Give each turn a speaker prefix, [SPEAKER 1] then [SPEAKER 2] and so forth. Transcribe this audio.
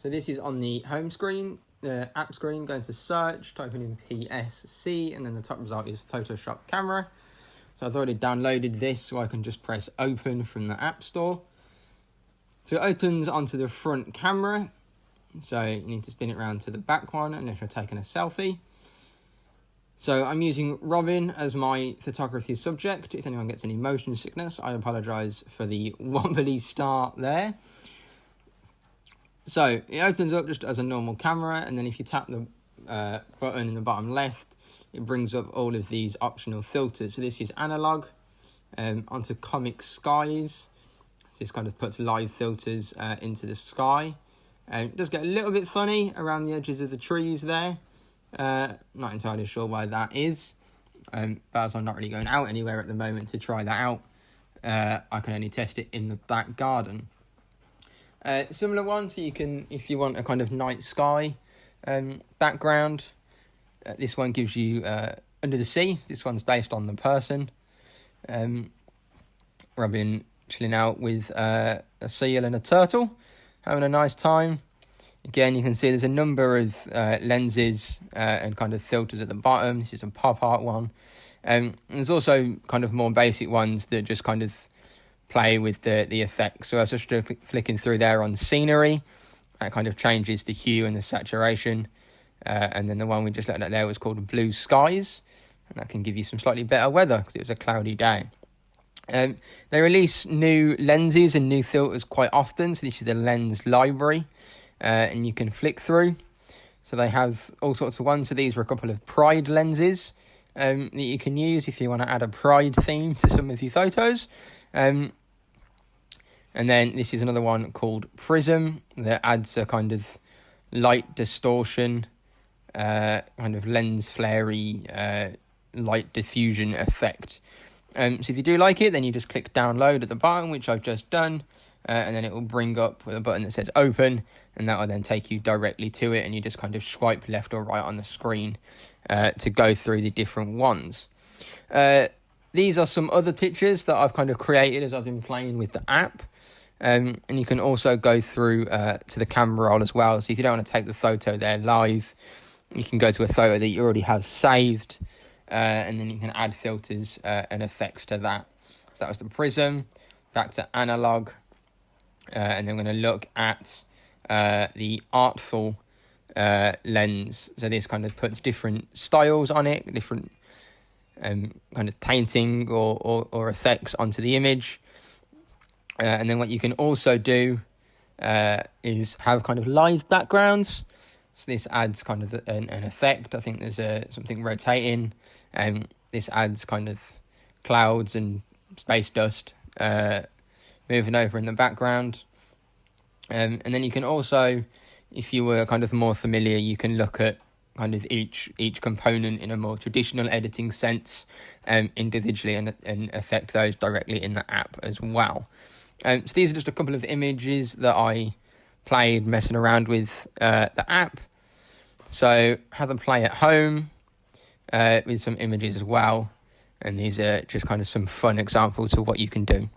[SPEAKER 1] So this is on the home screen, the app screen. Going to search, typing in PSC, and then the top result is Photoshop Camera. So I've already downloaded this, so I can just press open from the App Store. So it opens onto the front camera. So you need to spin it around to the back one unless you're taking a selfie. So I'm using Robin as my photography subject. If anyone gets any motion sickness, I apologise for the wobbly start there. So it opens up just as a normal camera, and then if you tap the button in the bottom left, it brings up all of these optional filters. So this is analog, onto comic skies. So this kind of puts live filters into the sky. It does get a little bit funny around the edges of the trees there. Not entirely sure why that is, but as I'm not really going out anywhere at the moment to try that out, I can only test it in the back garden. Similar one, so you can, if you want a kind of night sky background, this one gives you under the sea. This one's based on the person. Robin chilling out with a seal and a turtle, having a nice time. Again, you can see there's a number of lenses and kind of filters at the bottom. This is a pop art one. There's also kind of more basic ones that just kind of play with the effects. So I was just flicking through there on scenery. That kind of changes the hue and the saturation. And then the one we just looked at there was called Blue Skies. And that can give you some slightly better weather because it was a cloudy day. They release new lenses and new filters quite often. So this is the lens library. And you can flick through. So they have all sorts of ones. So these are a couple of Pride lenses that you can use if you want to add a Pride theme to some of your photos. And then this is another one called Prism that adds a kind of light distortion, kind of lens flary, light diffusion effect. So if you do like it, then you just click download at the bottom, which I've just done. And then it will bring up with a button that says open, and that will then take you directly to it, and you just kind of swipe left or right on the screen to go through the different ones. These are some other pictures that I've kind of created as I've been playing with the app. And you can also go through to the camera roll as well. So if you don't want to take the photo there live, you can go to a photo that you already have saved, and then you can add filters and effects to that. So that was the Prism. Back to analog. And then we're going to look at the artful lens. So this kind of puts different styles on it, different kind of painting or effects onto the image. And then what you can also do is have kind of live backgrounds. So this adds kind of an effect. I think there's something rotating. This adds kind of clouds and space dust moving over in the background. And then you can also, if you were kind of more familiar, you can look at kind of each component in a more traditional editing sense individually and affect those directly in the app as well. So these are just a couple of images that I played messing around with the app. So have a play at home with some images as well. And these are just kind of some fun examples of what you can do.